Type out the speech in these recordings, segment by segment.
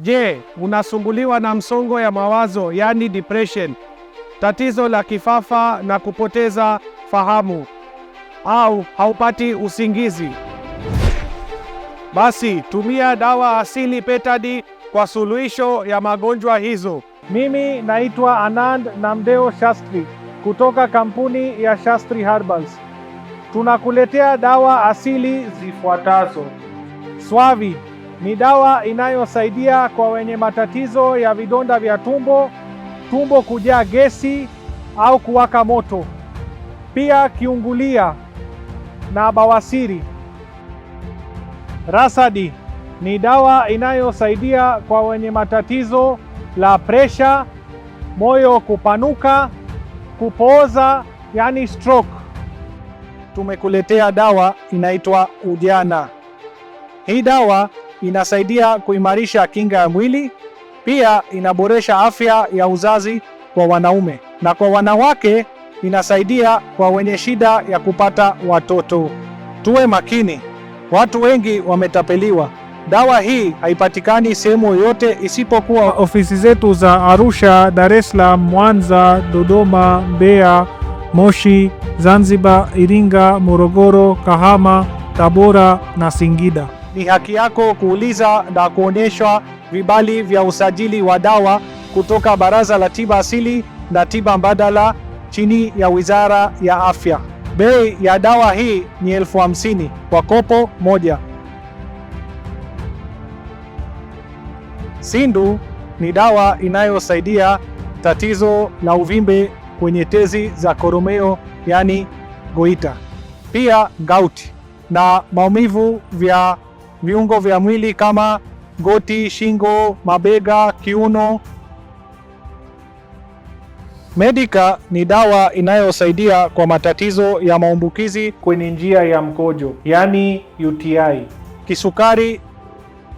Je, unasumbuliwa na msongo ya mawazo yaani depression, tatizo la kifafa na kupoteza fahamu, au haupati usingizi? Basi tumia dawa asili Petadi kwa suluhisho ya magonjwa hizo. Mimi naitwa Anand Namdeo Shastri kutoka kampuni ya Shastri Herbals. Tunakuletea dawa asili zifuatazo. Swavi ni dawa inayosaidia kwa wenye matatizo ya vidonda vya tumbo, tumbo kujaa gesi au kuwaka moto, pia kiungulia na bawasiri. Rasadi ni dawa inayosaidia kwa wenye matatizo la presha, moyo kupanuka, kupooza, yani stroke. Tumekuletea dawa inaitwa Ujana. Hii dawa inasaidia kuimarisha kinga ya mwili, pia inaboresha afya ya uzazi kwa wanaume, na kwa wanawake inasaidia kwa wenye shida ya kupata watoto. Tuwe makini, watu wengi wametapeliwa. Dawa hii haipatikani sehemu yoyote isipokuwa ofisi zetu za Arusha, Dar es Salaam, Mwanza, Dodoma, Mbeya, Moshi, Zanzibar, Iringa, Morogoro, Kahama, Tabora na Singida. Ni haki yako kuuliza na kuonyeshwa vibali vya usajili wa dawa kutoka Baraza la Tiba Asili na Tiba Mbadala chini ya Wizara ya Afya. Bei ya dawa hii ni 50,000 kwa kopo moja. Sindu ni dawa inayosaidia tatizo la uvimbe kwenye tezi za koromeo, yani goita, pia gout na maumivu vya viungo vya mwili kama goti, shingo, mabega, kiuno. Medica ni dawa inayosaidia kwa matatizo ya maambukizi kwenye njia ya mkojo, yani UTI, kisukari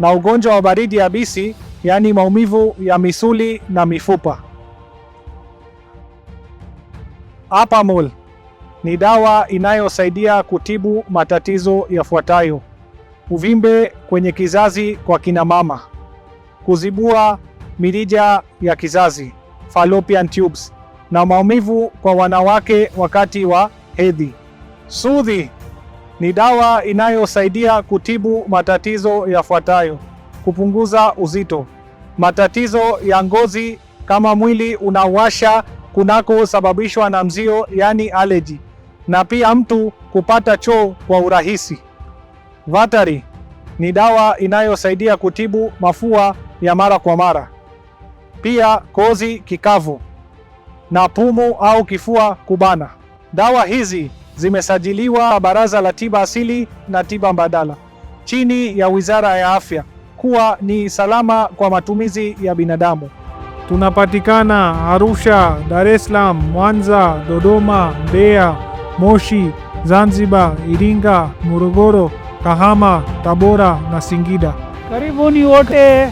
na ugonjwa wa baridi yabisi, yani maumivu ya misuli na mifupa. Apamol ni dawa inayosaidia kutibu matatizo yafuatayo: uvimbe kwenye kizazi kwa kina mama, kuzibua mirija ya kizazi fallopian tubes, na maumivu kwa wanawake wakati wa hedhi. Sudhi ni dawa inayosaidia kutibu matatizo yafuatayo: kupunguza uzito, matatizo ya ngozi kama mwili unawasha kunakosababishwa na mzio, yani allergy, na pia mtu kupata choo kwa urahisi. Vatari ni dawa inayosaidia kutibu mafua ya mara kwa mara, pia kozi kikavu na pumu au kifua kubana. Dawa hizi zimesajiliwa Baraza la Tiba Asili na Tiba Mbadala chini ya Wizara ya Afya kuwa ni salama kwa matumizi ya binadamu. Tunapatikana Arusha, Dar es Salaam, Mwanza, Dodoma, Mbeya, Moshi, Zanzibar, Iringa, Morogoro, Kahama, Tabora na Singida. Karibuni wote.